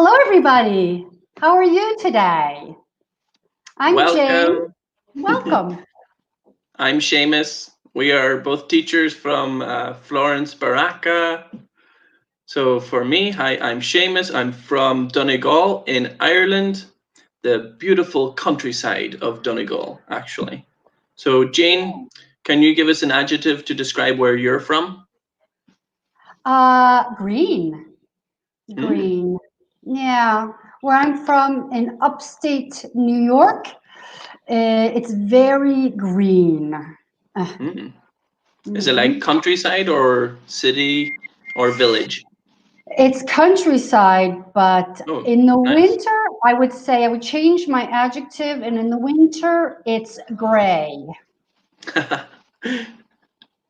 Hello, everybody. How are you today? I'm Jane. Welcome. Welcome. I'm Seamus. We are both teachers from Florence, Baraka. So for me, hi, I'm Seamus. I'm from Donegal in Ireland, the beautiful countryside of Donegal, actually. So Jane, can you give us an adjective to describe where you're from? Green. Mm, Green. Yeah. Where I'm from in upstate New York, it's very green. Uh, mm. Is it like mhm. countryside or city or village? It's countryside, but Oh, in the nice. winter, I would say I would change my adjective, and in the winter, it's gray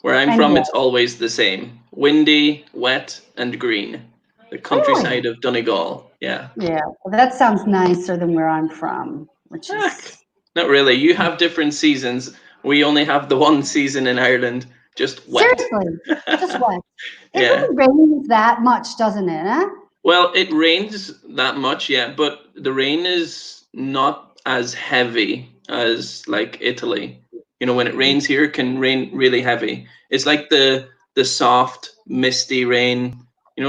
Where I'm and from, white. it's always the same: windy, wet, and green. The Really? countryside of Donegal. Yeah. Yeah, well, that sounds nicer than where I'm from, which Heck, is not really. You have different seasons. We only have the one season in Ireland, just wet. seriously just what? It Yeah. really rains that much, doesn't it? Huh? Well, it rains that much, yeah, but the rain is not as heavy as like Italy. You know, when it rains here, it can rain really heavy. It's like the soft, misty rain,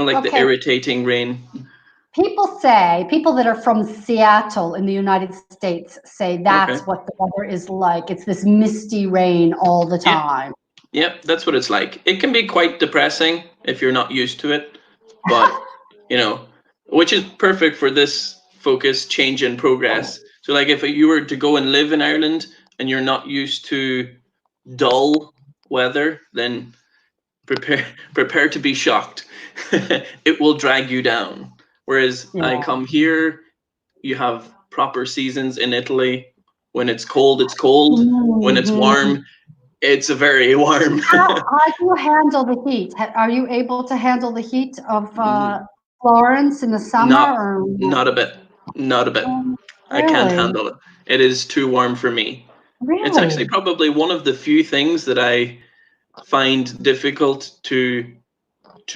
like the Okay, irritating rain. people that are from Seattle in the United States say that's Okay. what the weather is like. It's this misty rain all the Yep. time. Yep, that's what it's like. It can be quite depressing if you're not used to it, but you know, which is perfect for this focus, change and progress. So like if you were to go and live in Ireland and you're not used to dull weather, then prepare prepare to be shocked. It will drag you down. Whereas I Yeah. come here, you have proper seasons in Italy. When it's cold, it's cold. When it's Mhm. warm, it's very warm. How do you handle the heat? Are you able to handle the heat of Florence in the summer Not or not no? a bit. Not a bit. I can't Really? handle it. It is too warm for me. It's actually Really? probably one of the few things that I find difficult to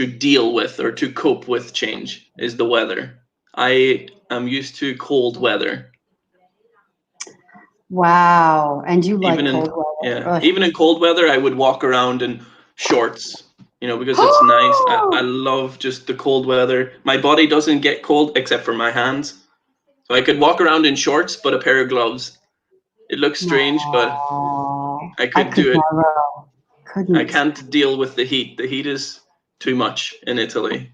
deal with or to cope with change is the weather. I am used to cold weather. Wow. And you like Even cold in weather. yeah, Ugh. even in cold weather I would walk around in shorts, because it's nice. I love just the cold weather. My body doesn't get cold except for my hands. So I could walk around in shorts but a pair of gloves. It looks strange, but No, I I could could do it. never, I couldn't. can't deal with the heat. The heat is too much in Italy.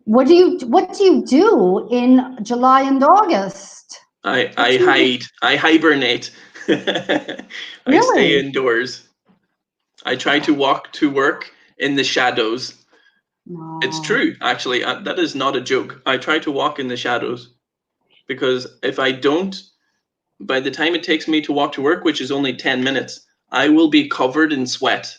What do you do in July and August? I What I do you hide. I hibernate. I stay really? indoors. I try to walk to work in the shadows. It's No. true, actually. That is not a joke. I try to walk in the shadows because if I don't, by the time it takes me to walk to work, which is only 10 minutes, I will be covered in sweat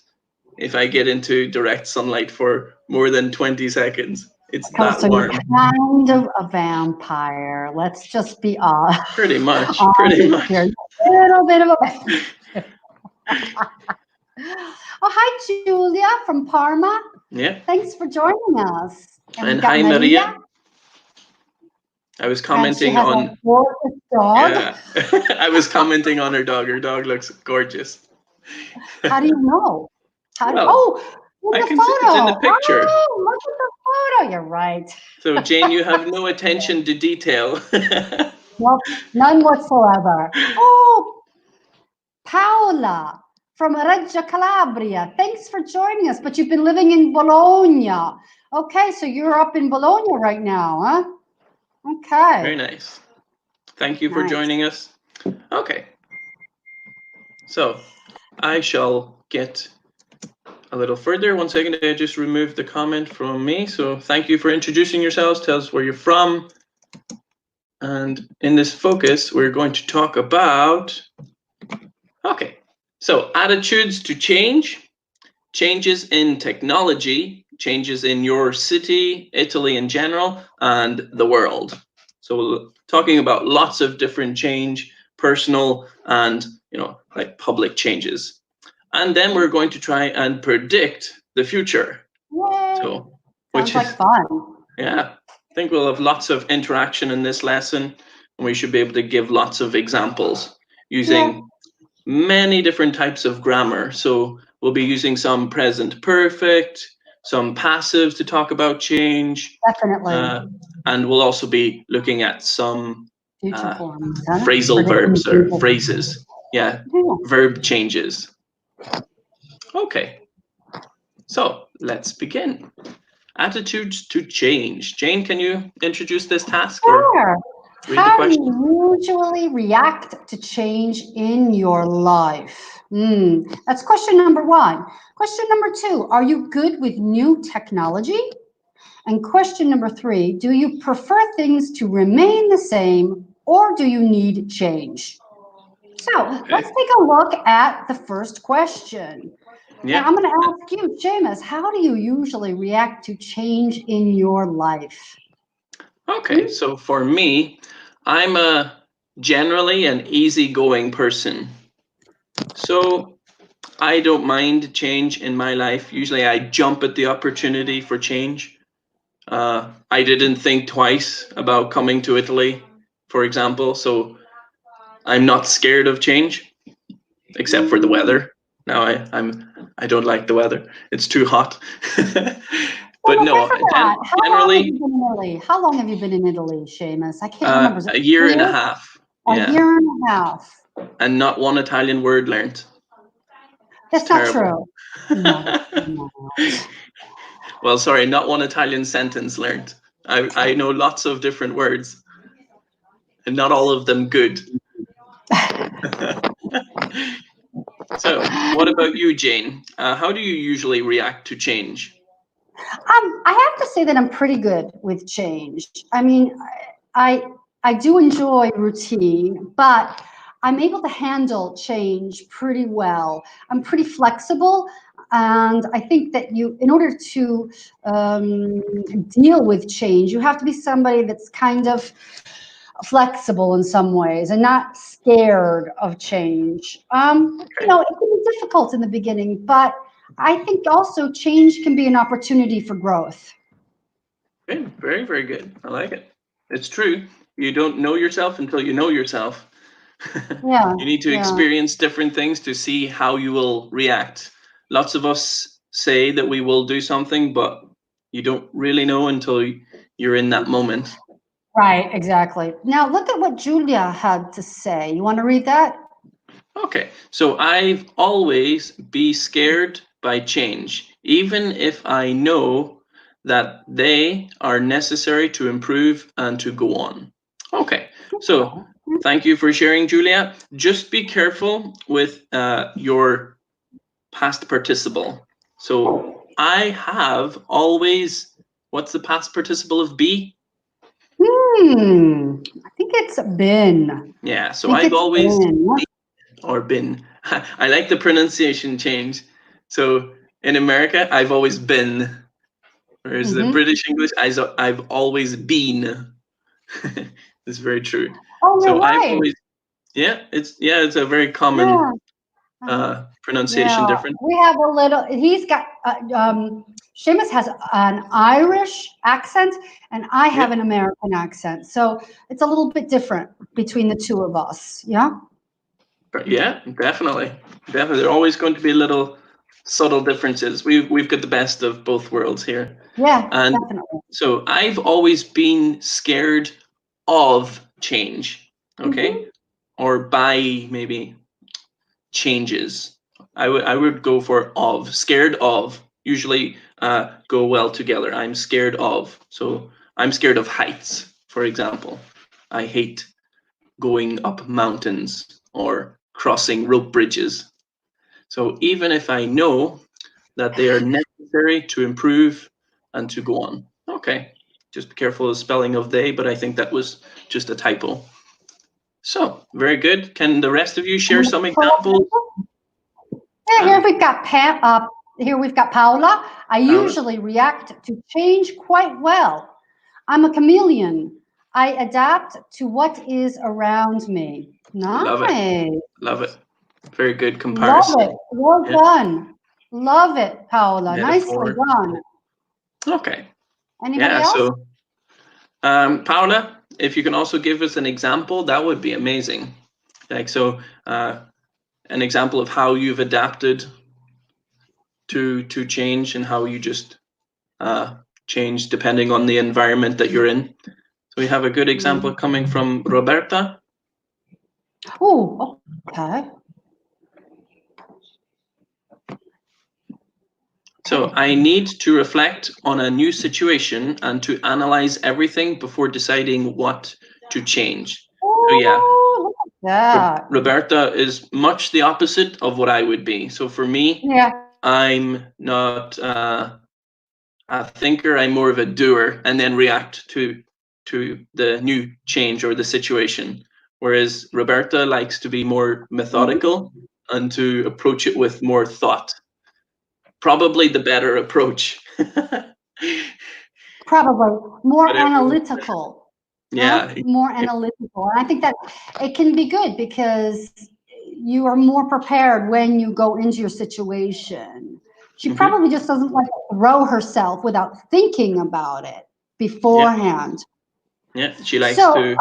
if I get into direct sunlight for more than 20 seconds. It's Oh, that so you're warm. kind of a vampire. Let's just be Pretty much. Pretty honest here. much. A little bit of a vampire. Oh, hi, Julia from Parma. Yeah. Thanks for joining us. And we've And got hi, Maria, Maria. I was and she commenting has a on, gorgeous dog. yeah, I was commenting on her dog. Her dog looks gorgeous. How do you know? Well, Oh, in I the can see it's in the photo. picture. Oh, look at the photo. You're right. So, Jane, you have no attention to detail. Nope, none whatsoever. Oh, Paola from Reggio Calabria. Thanks for joining us. But you've been living in Bologna. Okay, so you're up in Bologna right now, huh? Very Okay, nice. Thank you for nice. joining us. Okay, so I shall get a little further. One second, I just removed the comment from me. So, thank you for introducing yourselves. Tell us where you're from. And in this focus, we're going to talk about, okay, so attitudes to change, changes in technology, changes in your city, Italy in general, and the world. So we're talking about lots of different change, personal and, like public changes. And then we're going to try and predict the future. Yay. So, Sounds which like is, fun. yeah. think we'll have lots of interaction in this lesson, and we should be able to give lots of examples using many different types of grammar. So we'll be using some present perfect, some passives to talk about change. Definitely. And we'll also be looking at some Future forms. phrasal verbs or phrases. Yeah, verb changes. Okay, so let's begin. Attitudes to change. Jane, can you introduce this task? Sure. Or read the How do question? you usually react to change in your life? That's question number 1. Question number 2, are you good with new technology? And question number 3, do you prefer things to remain the same or do you need change? So let's take a look at the first question. Yeah. Now, I'm going to ask you, Seamus, how do you usually react to change in your life? Okay, so for me, I'm generally an easygoing person. So I don't mind change in my life. Usually I jump at the opportunity for change. I didn't think twice about coming to Italy, for example. So I'm not scared of change, except for the weather. Now I don't like the weather. It's too hot. But no, generally. How long have you been in Italy, Seamus? I can't remember. A year and a half. A year and a half. And not one Italian word learned. That's not true. No. Well, sorry, not one Italian sentence learned. I know lots of different words, and not all of them good. So, what about you, Jane? How do you usually react to change? I have to say that I'm pretty good with change. I mean, I do enjoy routine, but I'm able to handle change pretty well. I'm pretty flexible, and I think that in order to deal with change, you have to be somebody that's kind of flexible in some ways and not scared of change. You know, it can be difficult in the beginning, but I think also change can be an opportunity for growth. Okay, very, very good. I like it. It's true. You don't know yourself until you know yourself. Yeah. You need to experience different things to see how you will react. Lots of us say that we will do something, but you don't really know until you're in that moment. Right, exactly. Now look at what Julia had to say. You want to read that? Okay, so I've always be scared by change, even if I know that they are necessary to improve and to go on. Okay, so thank you for sharing, Julia. Just be careful with your past participle. So I have always, what's the past participle of be? I think it's been. Yeah, so I've always been. I like the pronunciation change. So in America, I've always been, whereas the British English, I've always been. It's very true. Oh, so you're I've right. always, it's a very common pronunciation difference. We have a little. He's got. Seamus has an Irish accent, and I have an American accent. So it's a little bit different between the two of us. Yeah. Yeah, definitely. There are always going to be little subtle differences. We've got the best of both worlds here. Yeah, and definitely. So I've always been scared of change. Okay, or by maybe changes. I would go for of. Scared of usually go well together. I'm scared of. So I'm scared of heights, for example. I hate going up mountains or crossing rope bridges. So even if I know that they are necessary to improve and to go on. Okay, just be careful of the spelling of they, but I think that was just a typo. So, very good. Can the rest of you share some examples? Yeah, here we've got Pam. Here we've got Paula. I usually react to change quite well. I'm a chameleon. I adapt to what is around me. Nice. Love it. Love it. Very good comparison. Love it. Well done. Love it, Paula. Nicely done. Okay. Anybody else? So Paula, if you can also give us an example, that would be amazing. Like, so an example of how you've adapted to change and how you just change depending on the environment that you're in. So we have a good example coming from Roberta. Oh, okay. So I need to reflect on a new situation and to analyze everything before deciding what to change. So yeah, Oh, look at that. Roberta is much the opposite of what I would be. So for me, Yeah. I'm not a thinker. I'm more of a doer, and then react to the new change or the situation. Whereas Roberta likes to be more methodical and to approach it with more thought. Probably the better approach. Probably more But analytical. yeah, More analytical. And I think that it can be good because you are more prepared when you go into your situation. She probably just doesn't like to throw herself without thinking about it beforehand. Yeah, she likes So, to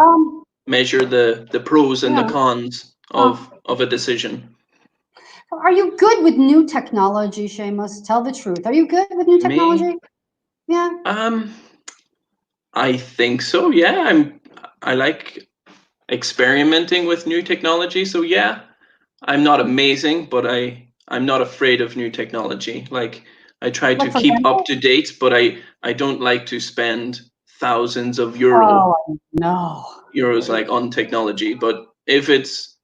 measure the pros and the yeah. cons of a decision. Are you good with new technology, Seamus? Tell the truth. Are you good with new technology? Me? Yeah. I think so. Yeah, I like experimenting with new technology. So yeah, I'm not amazing, but I'm not afraid of new technology. Like I try to Like for keep example? up to date, but I don't like to spend thousands of Oh, no. euros like on technology. But if it's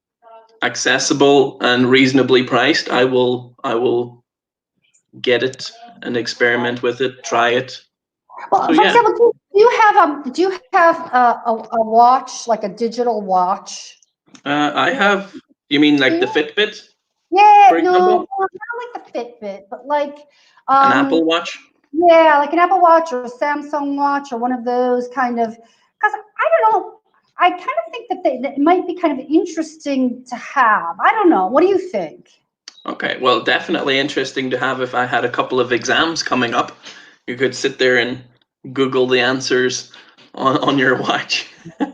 accessible and reasonably priced, I will get it and experiment with it, try it. Well, So for yeah, example, do you have a watch, like a digital watch? I have. You mean like the Fitbit, Yeah, for no, example, not like the Fitbit, but like an Apple Watch? yeah, like an Apple Watch or a Samsung Watch or one of those kind of. Because I don't know, I kind of think that it might be kind of interesting to have. I don't know. What do you think? Okay, well, definitely interesting to have if I had a couple of exams coming up. You could sit there and Google the answers on your watch.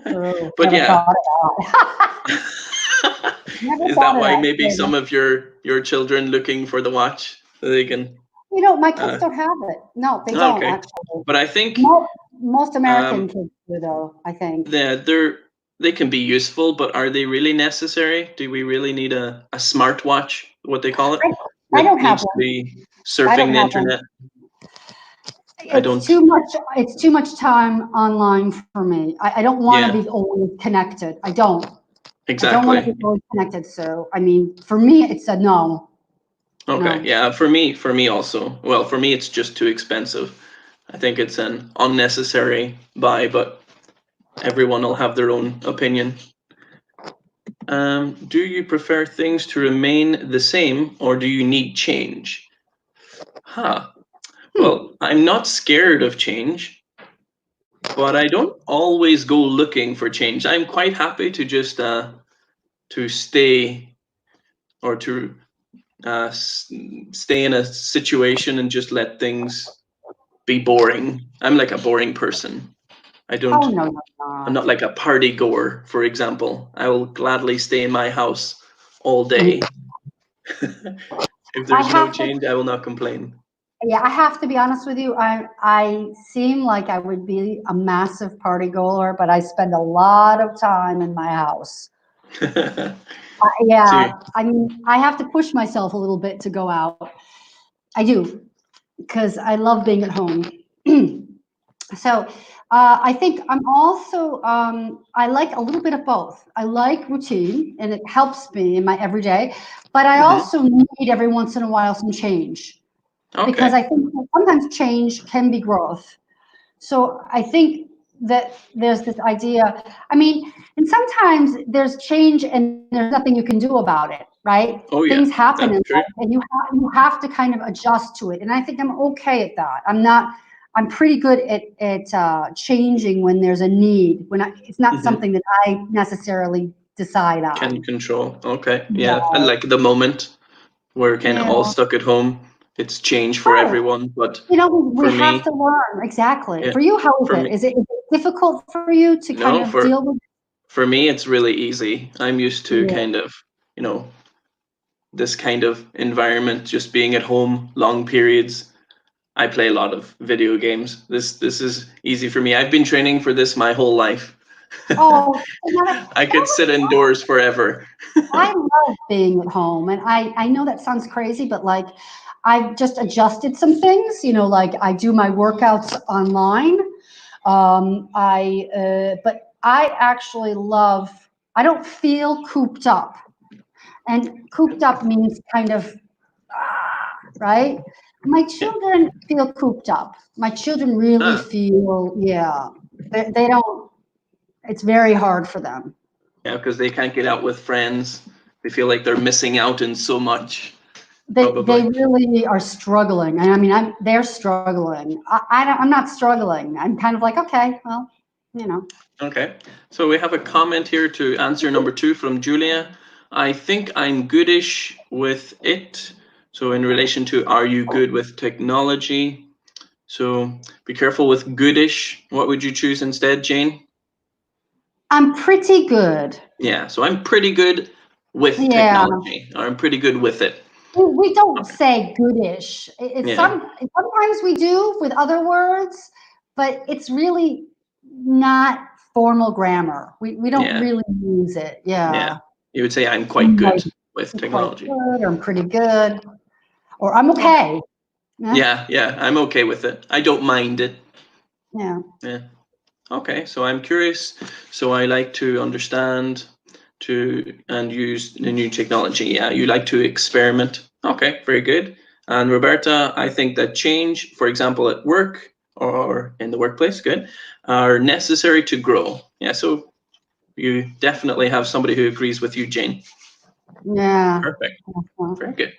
True. But Never yeah, thought of that. Never is thought that of why that. maybe Maybe. some of your children looking for the watch so they can? You know, my kids don't have it. No, they don't Okay, actually. but I think Most American kids do, though, I think. they can be useful, but are they really necessary? Do we really need a smartwatch, what they call it, I that don't have needs to one. be I don't surfing the have one. internet? I It's don't. too much. It's too much time online for me. I don't want to Yeah, be always connected. I don't. I don't want to exactly. be always connected. So, I mean, for me, it's a no. Okay, No. yeah, for me also. Well, for me, it's just too expensive. I think it's an unnecessary buy, but everyone will have their own opinion. Do you prefer things to remain the same or do you need change? Huh. Well, I'm not scared of change, but I don't always go looking for change. I'm quite happy to just to stay or to stay in a situation and just let things be boring. I'm like a boring person. I don't. Oh no, you're I'm not. not like a party goer, for example. I will gladly stay in my house all day. If I there's no have to. change, I will not complain. Yeah, I have to be honest with you. I seem like I would be a massive party goer, but I spend a lot of time in my house. So, Yeah, I mean, I have to push myself a little bit to go out. I do because I love being at home. So I think I'm also I like a little bit of both. I like routine and it helps me in my everyday, but I also need every once in a while some change because okay. I think that sometimes change can be growth. So I think that there's this idea. I mean, and sometimes there's change and there's nothing you can do about it, right? Oh yeah, Things happen in that's true. life, and you have to kind of adjust to it. And I think I'm okay at that. I'm not. I'm pretty good at changing when there's a need. It's not something that I necessarily decide Can on. control. Okay, yeah. And Yeah, like the moment we're kind of yeah. all stuck at home, it's change for Right. everyone. But You know, we for have me, to learn exactly. yeah, For you, how is for it? me, Is it difficult for you to kind of deal with? For me, it's really easy. I'm used to Yeah. kind of, this kind of environment, just being at home, long periods. I play a lot of video games. This is easy for me. I've been training for this my whole life. Oh, I could sit indoors forever. I love being at home, and I know that sounds crazy, but like I've just adjusted some things. Like I do my workouts online. But I actually love. I don't feel cooped up, and cooped up means kind of right. My children feel cooped up. My children really feel, yeah. They don't. It's very hard for them. Yeah, because they can't get out with friends. They feel like they're missing out in so much. They Probably. really are struggling. And I mean, they're struggling. I'm not struggling. I'm kind of like, okay, well, Okay. So we have a comment here to answer number 2 from Julia. I think I'm goodish with it. So in relation to, are you good with technology? So be careful with goodish. What would you choose instead, Jane? I'm pretty good. Yeah, so I'm pretty good with technology. Or I'm pretty good with it. We don't say goodish. Yeah. Sometimes we do with other words, but it's really not formal grammar. We don't really use it. Yeah. You would say I'm quite good with technology. Quite good, or I'm pretty good, or I'm okay. Yeah, I'm okay with it. I don't mind it. Yeah. Yeah. Okay, so I'm curious. So I like to understand and use the new technology. Yeah, you like to experiment. Okay, very good. And Roberta, I think that change, for example, at work or in the workplace, good, are necessary to grow. Yeah, so you definitely have somebody who agrees with you, Jane. Yeah. Perfect. Very good.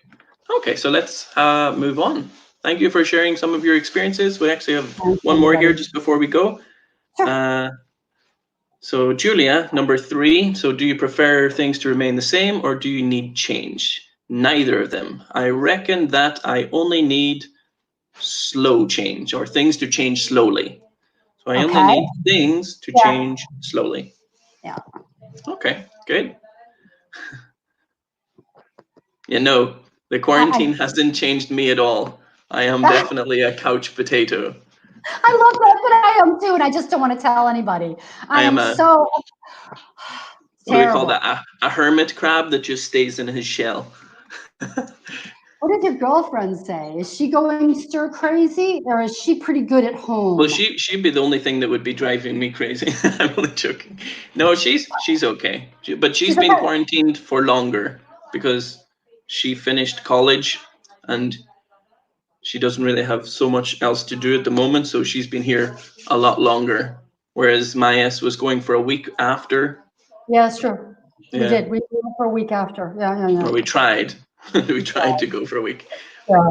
Okay, so let's move on. Thank you for sharing some of your experiences. We actually have one more here just before we go. So Julia, number 3. So do you prefer things to remain the same or do you need change? Neither of them. I reckon that I only need slow change or things to change slowly. So I only need things to change slowly. Yeah. Okay, good. The quarantine hasn't changed me at all. I am definitely a couch potato. I love that, but I am too, and I just don't want to tell anybody. I am so what do we call that? A hermit crab that just stays in his shell. What did your girlfriend say? Is she going stir crazy, or is she pretty good at home? Well, she'd be the only thing that would be driving me crazy. I'm only joking. No, she's okay, but she's been quarantined for longer because she finished college and she doesn't really have so much else to do at the moment. So she's been here a lot longer. Whereas Mayes was going for a week after. Yeah, it's true. Yeah. We did. We went for a week after. Yeah. Or we tried. We tried to go for a week. Yeah,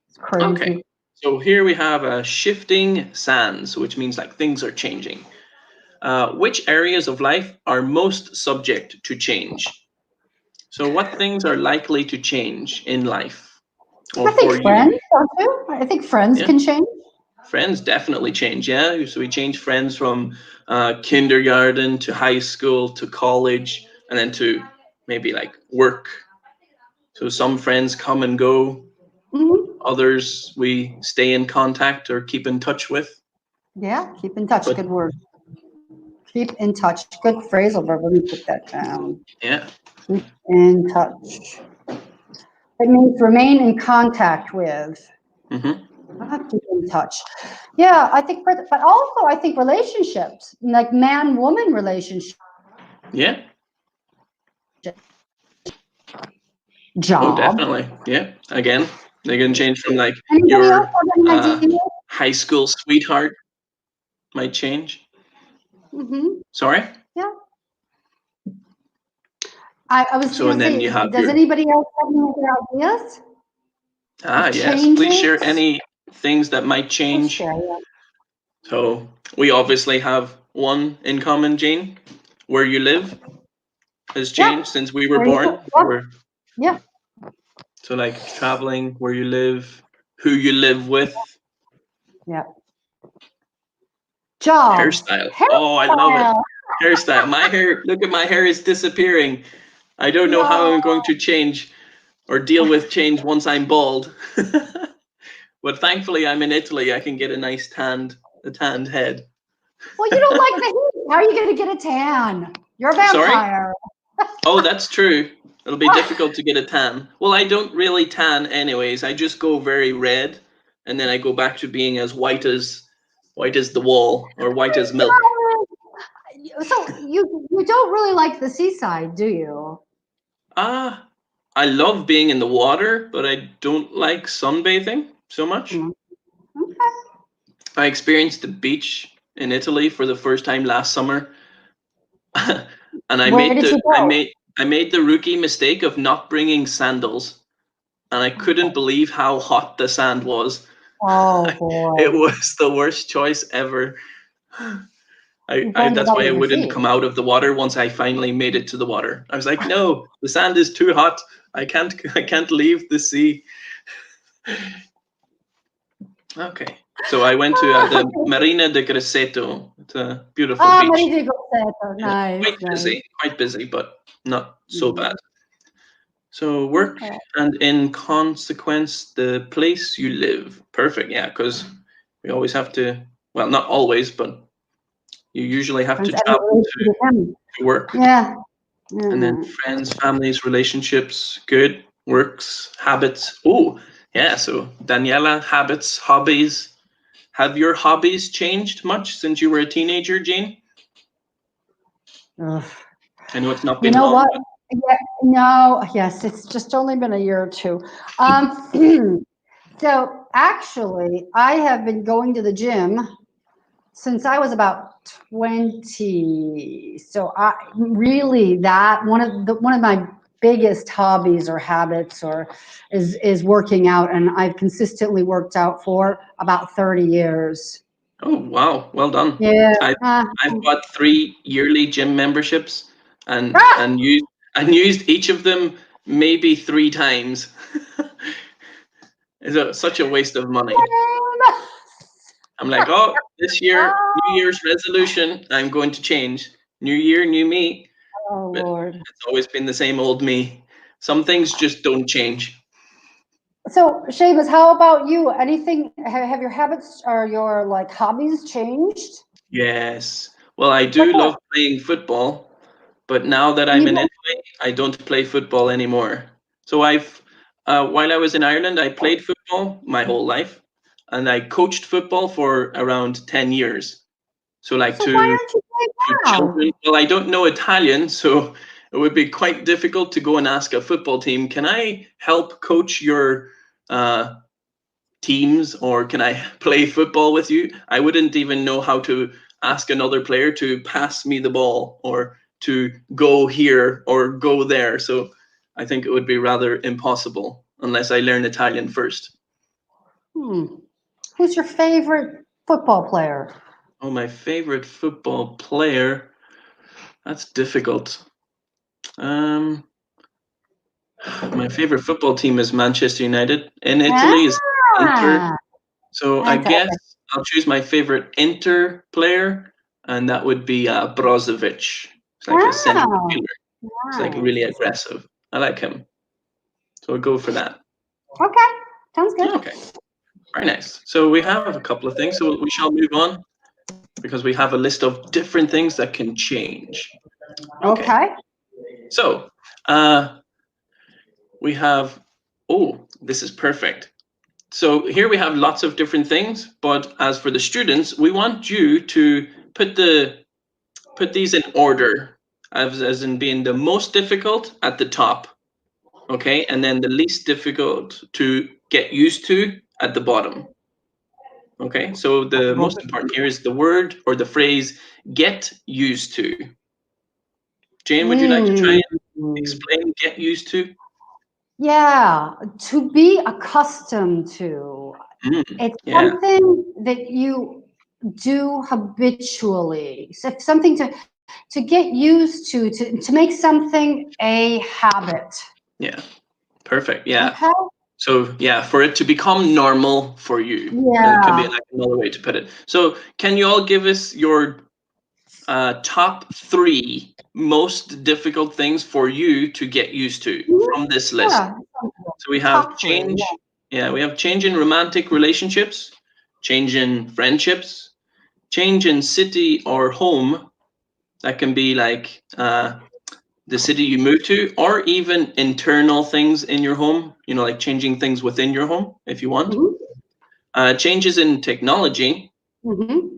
it's crazy. Okay. So here we have a shifting sands, which means like things are changing. Which areas of life are most subject to change? So what things are likely to change in life? I think friends, don't you? I think friends can change. Friends definitely change, yeah. So we change friends from kindergarten to high school to college and then to maybe like work. So some friends come and go. Others we stay in contact or keep in touch with. Yeah, keep in touch. Good word. Keep in touch. Good phrasal verb. Let me put that down. Yeah. Keep in touch. It means remain in contact with. Keep in touch. Yeah, I think, but also I think relationships, like man-woman relationships. Yeah. Job. Oh, definitely. Yeah. Again, they can change from like your high school sweetheart might change. Sorry? Yeah. I was so, and then you have does anybody else have any other ideas? Yes. Please share any things that might change. So we obviously have one in common, Jane. Where you live has changed since we were born. Yeah. So like traveling, where you live, who you live with. Yeah. Jobs. Hairstyle. Oh, I love it. Hairstyle. Hairstyle. My hair, look at my hair is disappearing. I don't know how No. I'm going to change or deal with change once I'm bald. But thankfully I'm in Italy. I can get a nice tanned head. Well, you don't like the heat. How are you going to get a tan? You're a Sorry? vampire. Oh, that's true. It'll be difficult to get a tan. Well, I don't really tan anyways. I just go very red and then I go back to being as white as the wall or white as milk. So you don't really like the seaside, do you? I love being in the water, but I don't like sunbathing so much. Okay. I experienced the beach in Italy for the first time last summer. And I Where made did the you go? I made the rookie mistake of not bringing sandals, and I couldn't believe how hot the sand was. Oh It boy. was the worst choice ever. You burned it That's all why I with your wouldn't feet. come out of the water once I finally made it to the water. I was like, no, the sand is too hot. I can't leave the sea. Okay. So I went to the Marina de Grosseto. It's a beautiful Ah, beach. Marina Grosseto. Yeah, Nice, nice. quite busy, but not so Mhm. bad. So work Okay. and in consequence the place you live. Perfect. Yeah, because we always have to. Well, not always, but you usually have to Depends travel every him. to work. Yeah. And then Mhm. friends, families, relationships, good, works, habits. Oh, yeah. So Daniela, habits, hobbies. Have your hobbies changed much since you were a teenager, Jane? Ugh. I know it's not You been know long, what? but Yeah, no, yes, it's just only been a year or two. So actually, I have been going to the gym since I was about 20. So I really that one of my biggest hobbies or habits or is working out, and I've consistently worked out for about 30 years. oh wow, well done. Yeah. I've I've bought 3 yearly gym memberships and Ah! and used each of them maybe 3 times. It's such a waste of money. I'm like, oh, this year, New Year's resolution, I'm going to change. New year, new me. Oh But Lord. it's always been the same old me. Some things just don't change. So, Seamus, how about you? Anything? Have your habits or your like hobbies changed? Yes. Well, I Like do what? love playing football, but now that And I'm you in don't. Italy, I don't play football anymore. So while I was in Ireland, I played football my whole life, and I coached football for around 10 years. So like So why aren't you to playing children. now? Well, I don't know Italian, so it would be quite difficult to go and ask a football team, can I help coach your uh, teams or can I play football with you? I wouldn't even know how to ask another player to pass me the ball or to go here or go there. So I think it would be rather impossible unless I learn Italian first. Hmm. Who's your favorite football player? Oh, my favorite football player. That's difficult. Um, My favorite football team is Manchester United. In Italy is Inter. Ah, So I guess fantastic. I'll choose my favorite Inter player, and that would be Brozovic. It's like a center Ah, fielder. It's like really nice. aggressive. I like him. So I'll go for that. Okay, sounds good. Okay, very nice. So we have a couple of things. So we shall move on because we have a list of different things that can change. Okay, Okay. so we have, oh, this is perfect. So here we have lots of different things, but as for the students, we want you to put these in order, as in being the most difficult at the top, okay, and then the least difficult to get used to at the bottom. Okay, so the most important here is the word or the phrase "get used to." Jane, would you like to try Mm. and explain "get used to"? Yeah, to be accustomed to. It's Yeah, something that you do habitually. So if something to get used to make something a habit. yeah, perfect. Yeah, Okay? So yeah, for it to become normal for you, that can be Yeah. like another way to put it. So can you all give us your top 3 most difficult things for you to get used to Mhm. from this list? Yeah. So we have Top three. change. Yeah, we have change in romantic relationships, change in friendships, change in city or home. That can be like the city you move to, or even internal things in your home, like changing things within your home if you want. Changes in technology, Mm-hmm.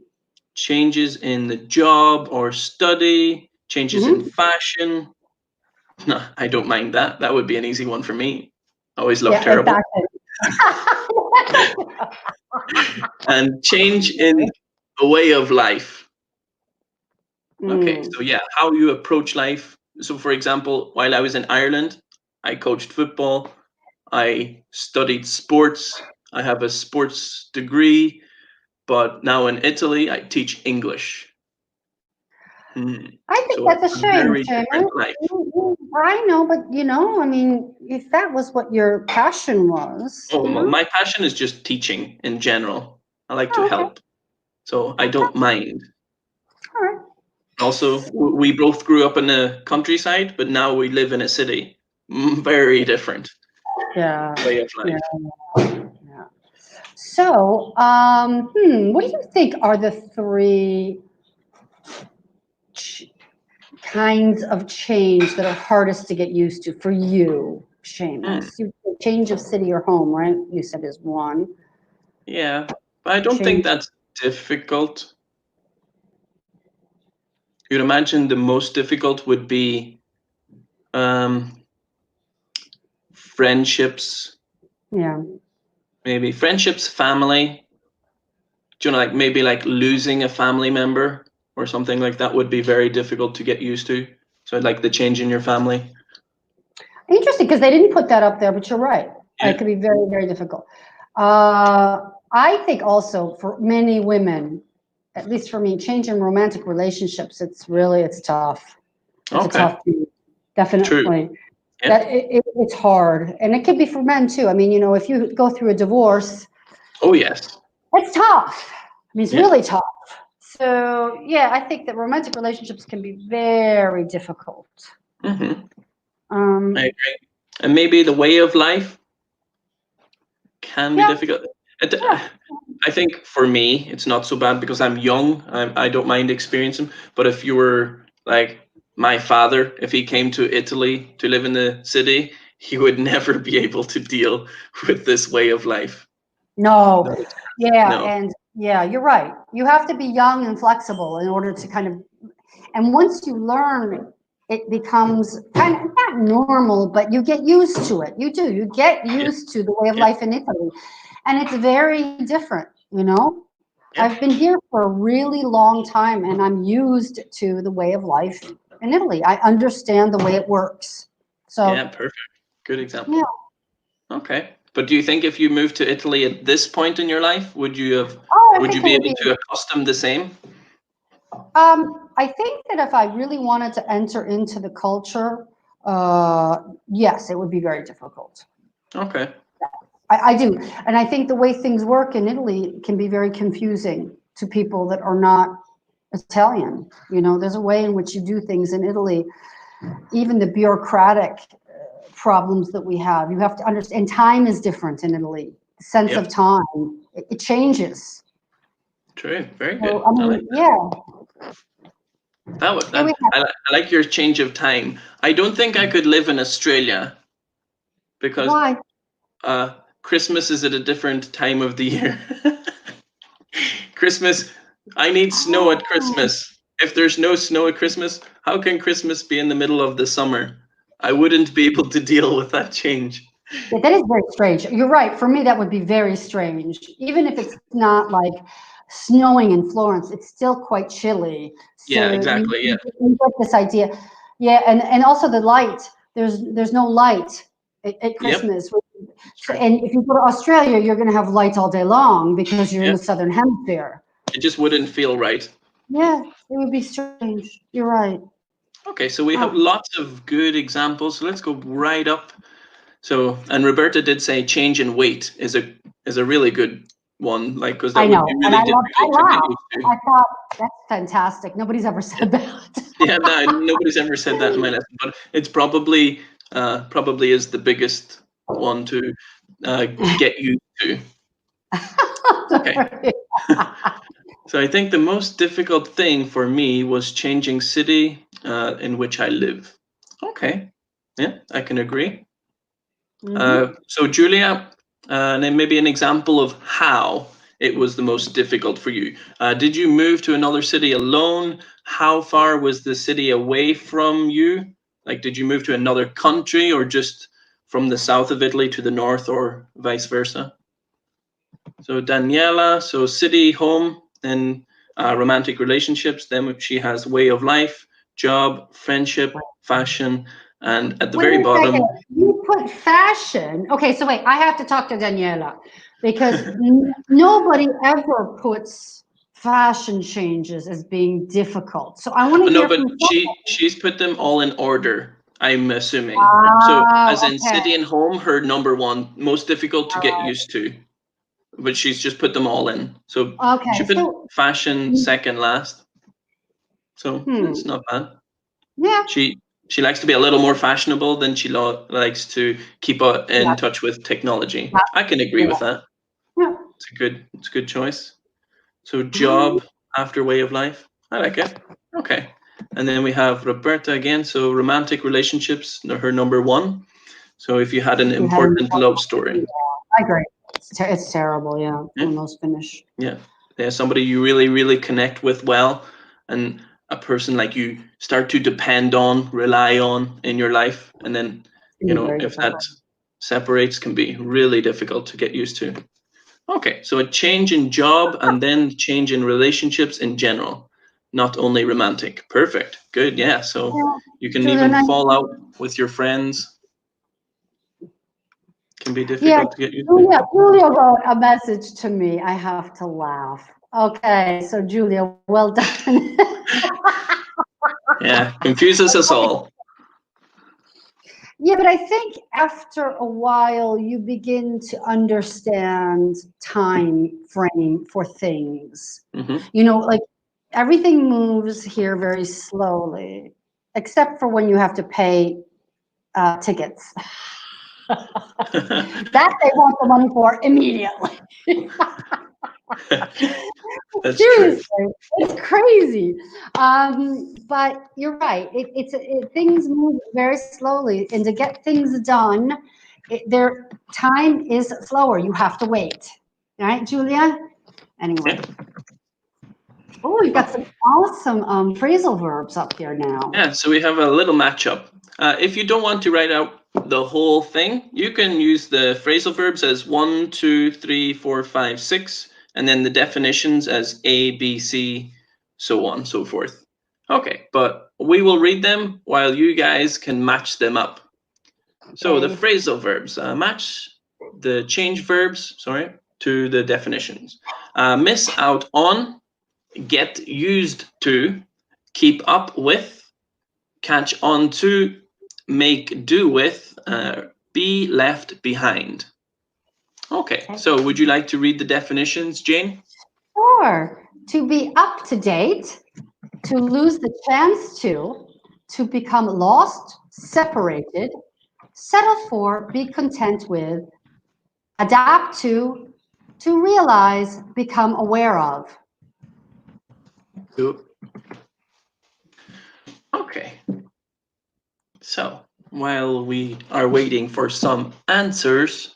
changes in the job or study, changes in Mm-hmm. fashion. No, I don't mind that. That would be an easy one for me. I always look Yeah, terrible. exactly. And change in a way of life. Okay, Mm. so yeah, how you approach life. So, for example, while I was in Ireland, I coached football, I studied sports, I have a sports degree, but now in Italy, I teach English. I think So, that's a a shame, very Shaman. different life. I know, but I mean, if that was what your passion was, Oh, well, my passion is just teaching in general. I like to Oh, okay. help, so I Okay. don't mind. All right. Also, we both grew up in the countryside, but now we live in a city. Very different Yeah. way of Yeah. life. Yeah. So, what do you think are the 3 ch- kinds of change that are hardest to get used to for you, Hmm. Seamus? You change of city or home, right? You said is one. Yeah, but I don't think Change. that's difficult. You'd imagine the most difficult would be um, friendships, Yeah. maybe friendships, family. Do you know, like maybe like losing a family member or something like that would be very difficult to get used to. So I'd like the change in your family. Interesting, because they didn't put that up there, but you're right. It Yeah. could be very, very difficult. I think also for many women, at least for me, change in romantic relationships, it's tough. It's a Okay. tough thing, True. definitely. Yeah. It's hard, and it could be for men too. I mean, if you go through a divorce, Oh yes. it's tough. I mean, it's Yeah. really tough. So yeah, I think that romantic relationships can be very difficult. Hmm. I Um, agree. And maybe the way of life can be yeah, difficult. It, yeah. I think for me, it's not so bad because I'm young. I don't mind experiencing. But if you were like my father, if he came to Italy to live in the city, he would never be able to deal with this way of life. No, No. yeah, No. and yeah, you're right. You have to be young and flexible in order to kind of, and once you learn, it becomes kind of not normal, but you get used to it. You do. You get Yeah. used to the way of Yeah. life in Italy, and it's very different. Yeah. I've been here for a really long time, and I'm used to the way of life in Italy. I understand the way it works. Yeah. So Perfect. Good yeah. example. Okay. But do you think if you moved to Italy at this point in your life, Oh, I would you think it be would able be. to accustom the same? I think that if I really wanted to enter into the culture, yes, it would be very difficult. Okay. I do. And I think the way things work in Italy can be very confusing to people that are not Italian. There's a way in which you do things in Italy, even the bureaucratic problems that we have. You have to understand, and time is different in Italy. The sense of Yep. time, it changes. True. Very So, good. I I like mean, yeah, that. Would yeah, we that. I like your change of time. I don't think I could live in Australia because why? uh, Christmas is at a different time of the year. Christmas, I need snow at Oh. Christmas. If there's no snow at Christmas, how can Christmas be in the middle of the summer? I wouldn't be able to deal with that change. Yeah, that is very strange. You're right. For me, that would be very strange. Even if it's not like snowing in Florence, it's still quite chilly. Yeah, So exactly. Yeah. you get this idea. Yeah, and also the light. There's no light at Yep. Christmas. So, True. and if you go to Australia, you're going to have light all day long because you're in Yeah. the southern hemisphere. It just wouldn't feel right. Yeah, it would be strange. You're right. Okay, so we have Oh, lots of good examples. So let's go right up. So, and Roberta did say change in weight is a really good one, like, because that I would know, be and really I difficult to get laughed. used to. I thought that's fantastic. Nobody's ever said that. Yeah, no, nobody's ever said that in my lesson, but it's probably is the biggest one to get used to. Okay. So I think the most difficult thing for me was changing city in which I live. Okay. Yeah, I can agree. So Julia, then maybe an example of how it was the most difficult for you. Did you move to another city alone? How far was the city away from you? Like, did you move to another country or just from the south of Italy to the north or vice versa? So Daniela, so city, home, then romantic relationships. Then she has way of life, job, friendship, fashion, and at the very Wait a bottom. second. You put fashion. Okay, so wait, I have to talk to Daniela because nobody ever puts fashion changes as being difficult. So I want to No, hear but from she's put them all in order, I'm assuming. So as in okay. city and home, her number one, most difficult to get used to. But she's just put them all in. So she Okay, put so fashion second last. So it's not bad. yeah, She likes to be a little more fashionable than she likes to keep yeah, in touch with technology. yeah, I can agree with that. yeah. It's a good choice. So job after way of life. I like it. Okay. And then we have Roberta again. So romantic relationships, her number one. So if you had an important love story. I agree. It's terrible, yeah, Yeah. when those finish. Yeah. Yeah. Somebody you really, really connect with well, and a person like you start to depend on, rely on in your life. And then, It's very if that difficult. separates, can be really difficult to get used to. Okay, so a change in job and then change in relationships in general, not only romantic. Perfect. Good. Yeah. So Yeah. you can Julia, even and fall out with your friends. Can be yeah, difficult to get used to. Julia wrote a message to me. I have to laugh. Okay, so Julia, well done. Yeah, confuses us all. Yeah, but I think after a while you begin to understand time frame for things. You know, like everything moves here very slowly, except for when you have to pay tickets. That they want the money for immediately. That's Seriously, true. it's crazy. But you're right. Things move very slowly, and to get things done, their time is slower. You have to wait, right, Julia? Anyway. Yeah. Oh, you've got some awesome phrasal verbs up here now. Yeah, so we have a little matchup. If you don't want to write out the whole thing, you can use the phrasal verbs as 1, 2, 3, 4, 5, 6, and then the definitions as A, B, C, so on, so forth. Okay, but we will read them while you guys can match them up. So the Okay. phrasal verbs match the change verbs, to the definitions. Miss out on, get used to, keep up with, catch on to, make do with, be left behind. Okay, so would you like to read the definitions, Jane? Sure. To be up to date, to lose the chance to become lost, separated, settle for, be content with, adapt to realize, become aware of. Cool. Okay. So while we are waiting for some answers,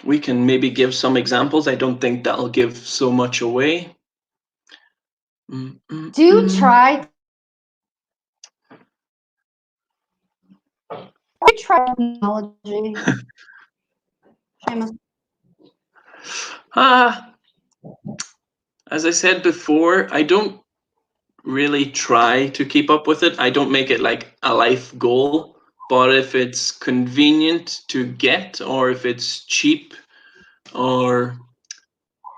we can maybe give some examples. I don't think that'll give so much away. Do try technology. Seamus. As I said before, I don't really try to keep up with it. I don't make it like a life goal, but if it's convenient to get, or if it's cheap, or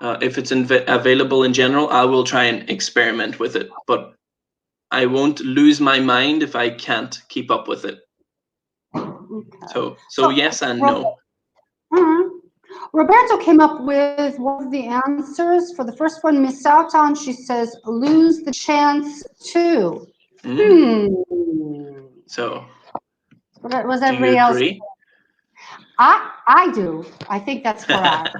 if it's available in general, I will try and experiment with it. But I won't lose my mind if I can't keep up with it. Okay. So yes and no. Roberto came up with one of the answers. For the first one, miss out on, she says, lose the chance to. So, What was do you everybody else? agree? I do. I think that's correct.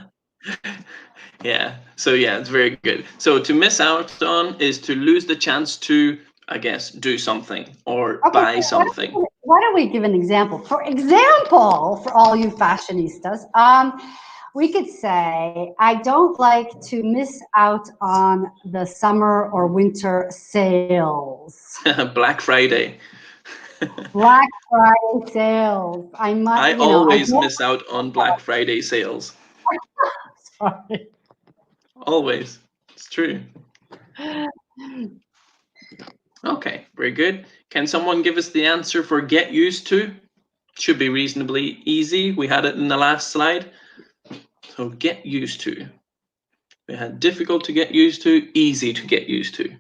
Yeah. So yeah, it's very good. So to miss out on is to lose the chance to, I guess, do something or buy something. Why don't we give an example? For example, for all you fashionistas, we could say, I don't like to miss out on the summer or winter sales. Black Friday. Black Friday sales. I always miss out on Black Friday sales. Sorry. Always. It's true. Okay, very good. Can someone give us the answer for get used to? Should be reasonably easy. We had it in the last slide. So get used to. We had difficult to get used to, easy to get used to.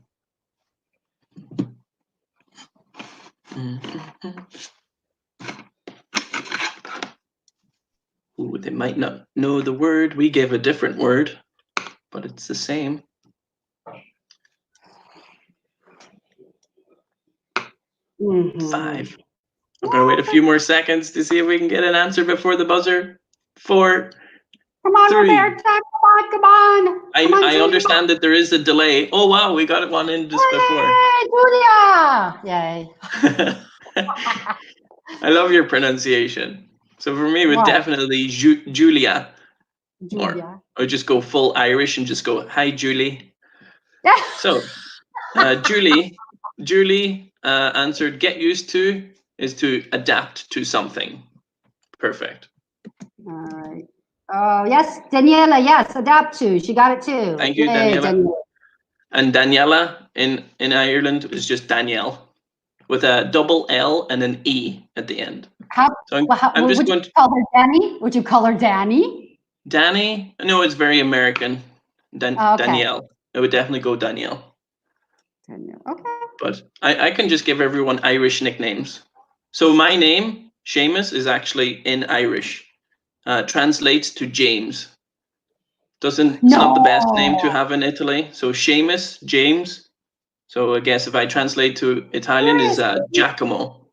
Ooh, they might not know the word. We gave a different word, but it's the same. Five. I'm going to wait a few more seconds to see if we can get an answer before the buzzer. 4. Come on, 3. Roberta, come on. I understand that there is a delay. Oh, wow, we got one in just before. Julia! Yay. I love your pronunciation. So for me, it would definitely Julia. Or just go full Irish and just go, hi, Julie. So Julie answered, get used to is to adapt to something. Perfect. All right. Oh, yes, Daniela, yes, adapt to. She got it too. Thank you, Daniela. And Daniela in Ireland is just Danielle with a double L and an E at the end. Would you call her Danny? Would you call her Danny? Danny? No, it's very American. Danielle. I would definitely go Danielle. Okay. But I can just give everyone Irish nicknames. So my name, Seamus, is actually in Irish. Translates to James. It's not the best name to have in Italy. So Seamus, James. So I guess if I translate to Italian is Giacomo.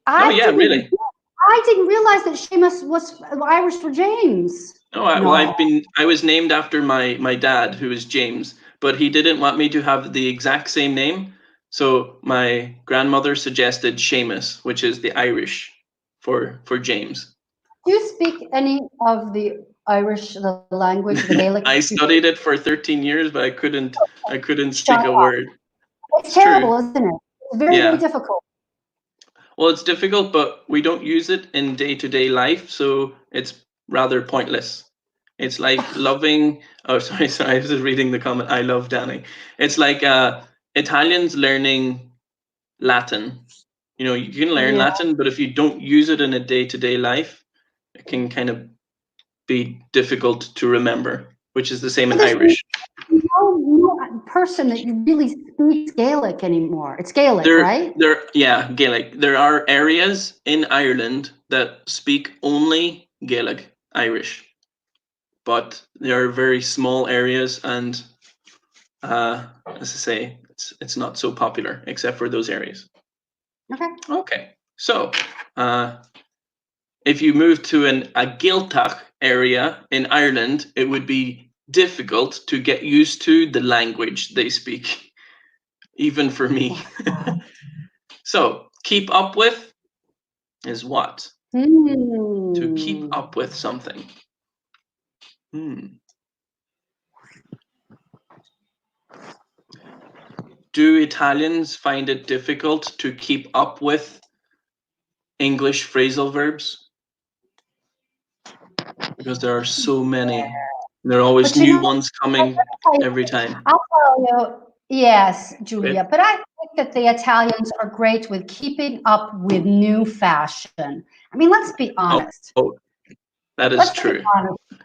Really. I didn't realize that Seamus was Irish for James. Well, I was named after my dad, who is James, but he didn't want me to have the exact same name. So my grandmother suggested Seamus, which is the Irish for James. Do you speak any of the Irish, the language, the Gaelic? I studied it for 13 years, but I couldn't speak a word. It's terrible, isn't it? It's very, very difficult. Well, it's difficult, but we don't use it in day-to-day life, so it's rather pointless. It's like loving. Oh, sorry. I was just reading the comment. I love Danny. It's like Italians learning Latin. You can learn Latin, but if you don't use it in a day-to-day life, it can kind of be difficult to remember, which is the same in Irish. No person that really speaks Gaelic anymore. It's Gaelic, right? Gaelic. There are areas in Ireland that speak only Gaelic, Irish. But there are very small areas, and as I say, it's not so popular except for those areas. Okay. So if you move to a Gaeltacht area in Ireland, it would be difficult to get used to the language they speak, even for me. So keep up with is what? To keep up with something. Do Italians find it difficult to keep up with English phrasal verbs? Because there are so many. There are always new ones coming every time. I'll tell you, yes, Julia, but I think that the Italians are great with keeping up with new fashion. I mean, let's be honest. That is true.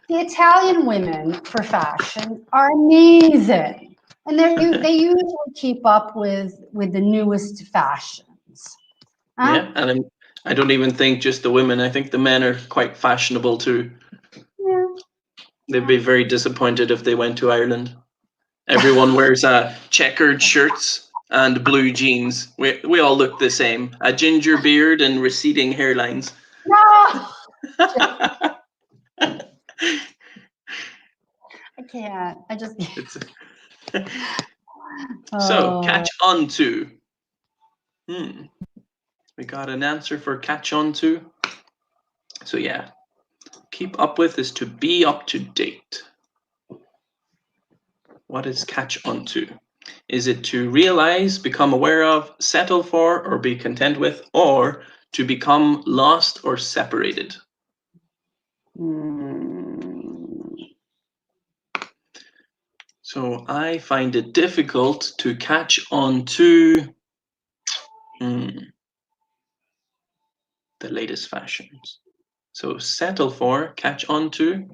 The Italian women for fashion are amazing, and they usually keep up with the newest fashions. Yeah, I don't even think just the women. I think the men are quite fashionable too. Yeah. They'd be very disappointed if they went to Ireland. Everyone wears checkered shirts and blue jeans. We all look the same. A ginger beard and receding hairlines. No. I can't. I just. So catch on to. We got an answer for catch on to. So yeah, keep up with is to be up to date. What is catch on to? Is it to realize, become aware of, settle for, or be content with, or to become lost or separated? So I find it difficult to catch on to the latest fashions. So settle for, catch on to,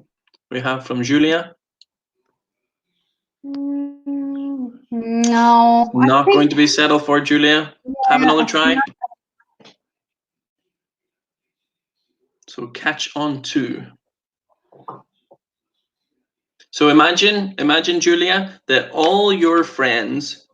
we have from Julia. No. Not going to be settled for, Julia. Yeah, have another try. So catch on to. So imagine, Julia, that all your friends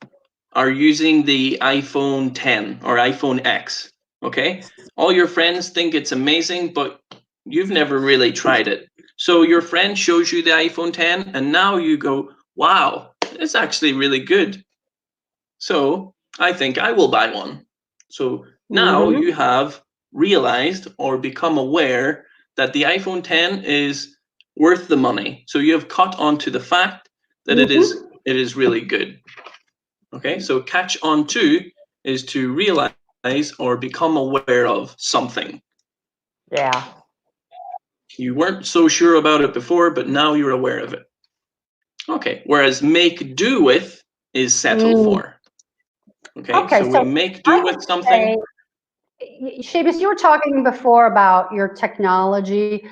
are using the iPhone 10 or iPhone X, okay? All your friends think it's amazing, but you've never really tried it. So your friend shows you the iPhone 10 and now you go, wow, it's actually really good. So I think I will buy one. So now you have realized or become aware that the iPhone 10 is worth the money. So you have caught on to the fact that it is really good. Okay, so catch on to is to realize or become aware of something. Yeah. You weren't so sure about it before, but now you're aware of it. Okay, whereas make do with is settle for. Okay, so we make do with something. Seamus, you were talking before about your technology,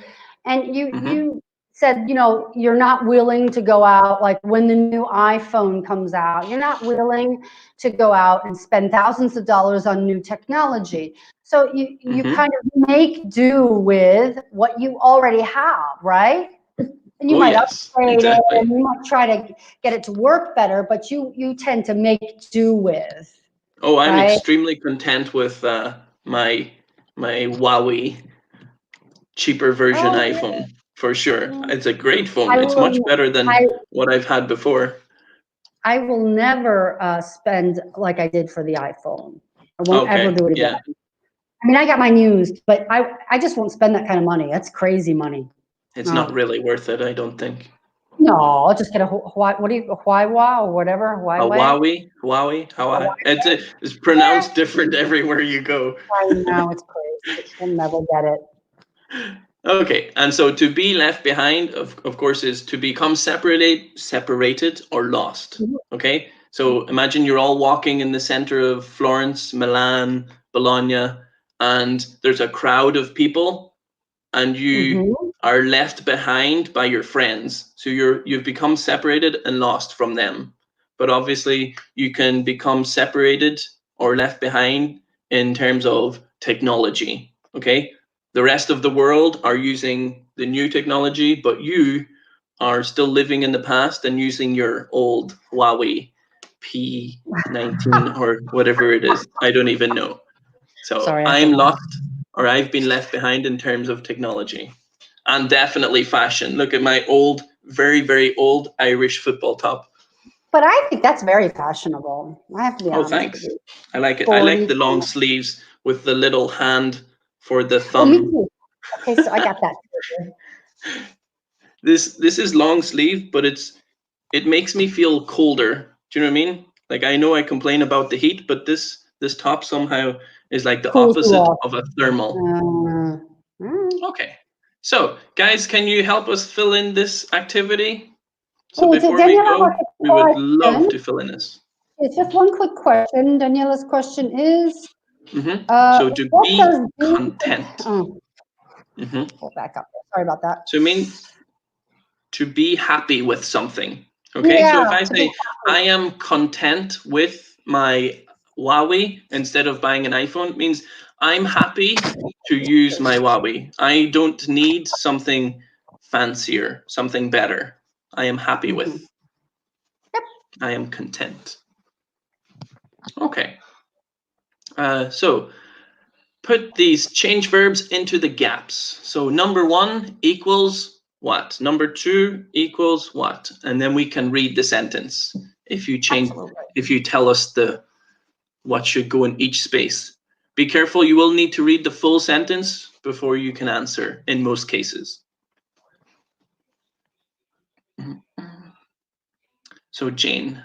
and you said, you're not willing to go out, like when the new iPhone comes out, you're not willing to go out and spend thousands of dollars on new technology. So you kind of make do with what you already have, right? And you might upgrade it, and you might try to get it to work better, but you tend to make do with. Oh, I'm extremely content with my Huawei cheaper version iPhone, for sure. It's a great phone. It's much better than what I've had before. I will never spend like I did for the iPhone. I won't ever do it again. Yeah. I mean, I got mine used, but I just won't spend that kind of money. That's crazy money. It's not really worth it, I don't think. No, I'll just get a Huawei or whatever. Huawei. It's pronounced different everywhere you go. I know, it's crazy. We'll never get it. Okay, and so to be left behind, of course, is to become separated or lost. Okay, so imagine you're all walking in the center of Florence, Milan, Bologna, and there's a crowd of people, and you are left behind by your friends. So you've become separated and lost from them. But obviously, you can become separated or left behind in terms of technology. Okay. The rest of the world are using the new technology, but you are still living in the past and using your old Huawei P19 or whatever it is. I don't even know. So I'm lost, or I've been left behind in terms of technology. And definitely fashion. Look at my old, very, very old Irish football top. But I think that's very fashionable. I have to be honest. Oh, thanks. I like it. I like the long sleeves with the little hand for the thumb. Me too. Okay, so I got that. This is long sleeve, but it makes me feel colder. Do you know what I mean? Like, I know I complain about the heat, but this top somehow is like the opposite of a thermal. Okay. So, guys, can you help us fill in this activity? So before we go, we would love to fill in this. It's just one quick question. Daniela's question is, so to be content. Hold back up. Sorry about that. So I mean, to be happy with something. Okay, so if I say I am content with my Huawei instead of buying an iPhone, it means I'm happy to use my Huawei. I don't need something fancier, something better. I am happy with. Yep. I am content. Okay. So put these change verbs into the gaps. So number 1 equals what? Number 2 equals what? And then we can read the sentence if you change. Absolutely. If you tell us what should go in each space. Be careful, you will need to read the full sentence before you can answer in most cases. So Jane,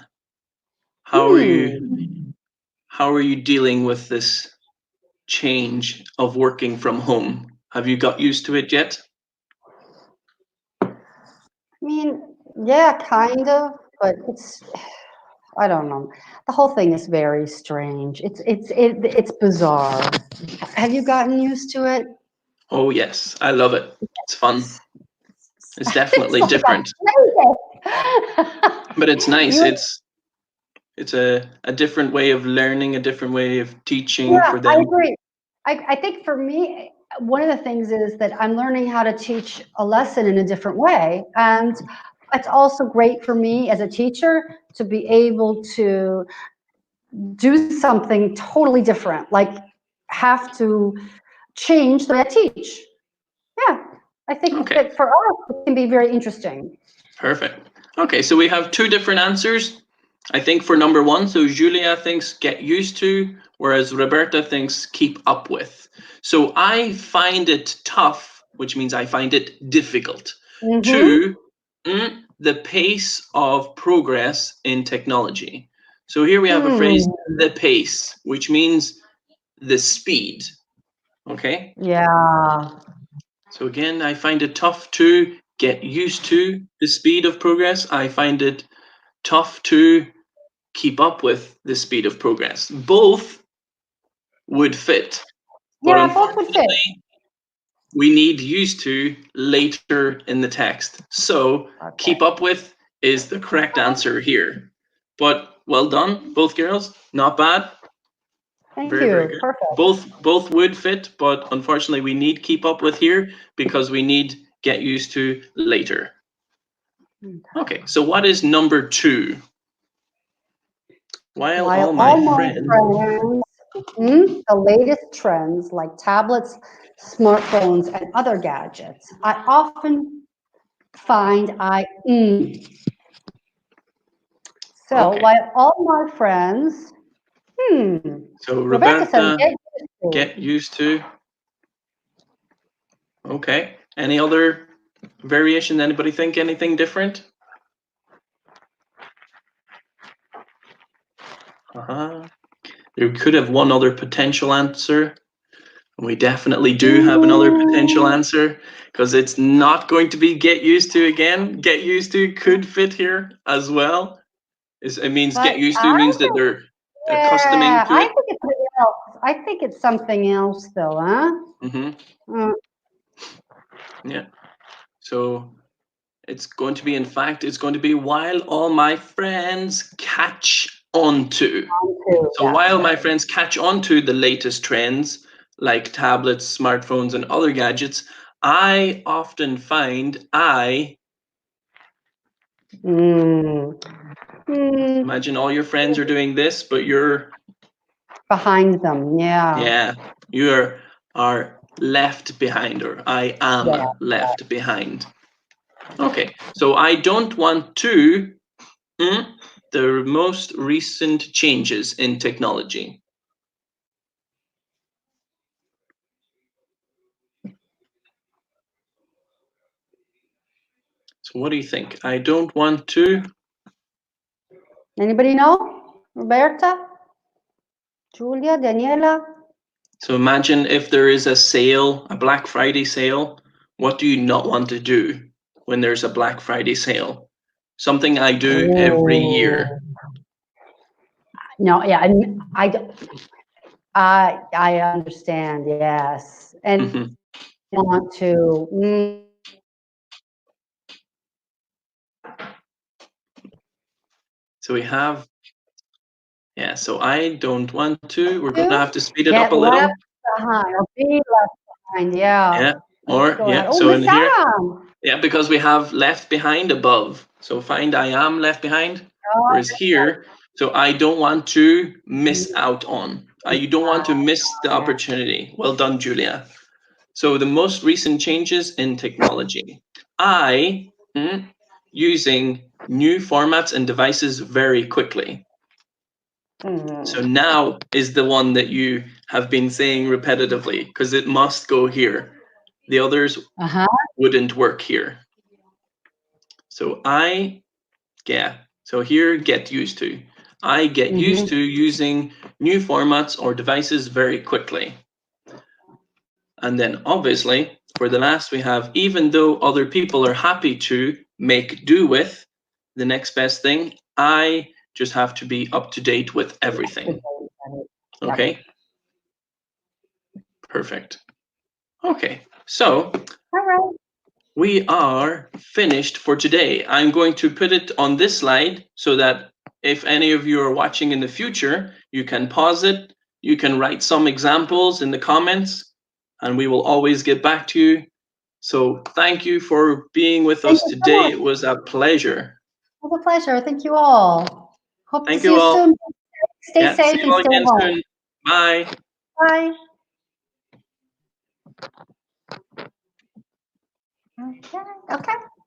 how are you dealing with this change of working from home? Have you got used to it yet? I mean, yeah, kind of, but I don't know. The whole thing is very strange. It's bizarre. Have you gotten used to it? Oh yes, I love it. It's fun. It's definitely It's like different, but it's nice. You- It's a different way of learning, a different way of teaching yeah, for I them. agree. I think for me, one of the things is that I'm learning how to teach a lesson in a different way. And it's also great for me as a teacher to be able to do something totally different, like have to change the way I teach. Yeah, I think Okay. that for us, it can be very interesting. Perfect. Okay, so we have 2 different answers. I think for number 1, so Julia thinks get used to, whereas Roberta thinks keep up with. So I find it tough, which means I find it difficult, to the pace of progress in technology. So here we have a phrase, the pace, which means the speed. Okay? Yeah. So again, I find it tough to get used to the speed of progress. I find it tough to keep up with the speed of progress. Both would fit, but Yeah, both would fit. unfortunately, we need used to later in the text. So keep up with is the correct answer here. But well done, both girls. Not bad. Thank Very, very you. good. Perfect. Both would fit, but unfortunately we need keep up with here because we need get used to later. Okay, so what is number 2? While all my friends, The latest trends like tablets, smartphones, and other gadgets, I often find So Okay. while all my friends, So Rebecca says Roberta, get used to. Okay. Any other variation? Anybody think anything different? You could have one other potential answer. We definitely do have another potential answer because it's not going to be get used to again. Get used to could fit here as well. It means But get used to means that they're accustoming to I it. think it's something else. I think it's something else, though, huh? Yeah. So it's going to be, in fact, it's going to be while all my friends catch on to. So while my friends catch on to the latest trends like tablets, smartphones, and other gadgets, I often find imagine all your friends are doing this, but you're behind them. yeah, you are left behind, or I am left behind. Okay, so I don't want to the most recent changes in technology. So what do you think? I don't want to. Anybody know? Roberta? Julia? Daniela? So imagine if there is a sale, a Black Friday sale, what do you not want to do when there's a Black Friday sale? Something I do every year. No, yeah, I understand. Yes, and want to. So we have, Yeah, so I don't want to. We're going to have to speed it up Get a little. left behind or be left behind. Yeah. Yeah, Let's or go yeah, ahead. Oh, so in Miss here, Sam. yeah, because we have left behind above. So find I am left behind. Oh, Whereas here, so I don't want to miss out on. You don't want to miss the opportunity. Well done, Julia. So the most recent changes in technology. Using new formats and devices very quickly. So now is the one that you have been saying repetitively because it must go here. The others wouldn't work here. So so here, get used to. I get used to using new formats or devices very quickly. And then obviously, for the last we have, even though other people are happy to make do with, the next best thing, I just have to be up to date with everything. Okay? Perfect. Okay, so we are finished for today. I'm going to put it on this slide so that if any of you are watching in the future, you can pause it, you can write some examples in the comments, and we will always get back to you. So thank you for being with us today. It was a pleasure. It was a pleasure. Thank you all. Hope to Thank see you you all. soon. Stay safe see you and all stay again home. soon. Bye. Bye. Okay.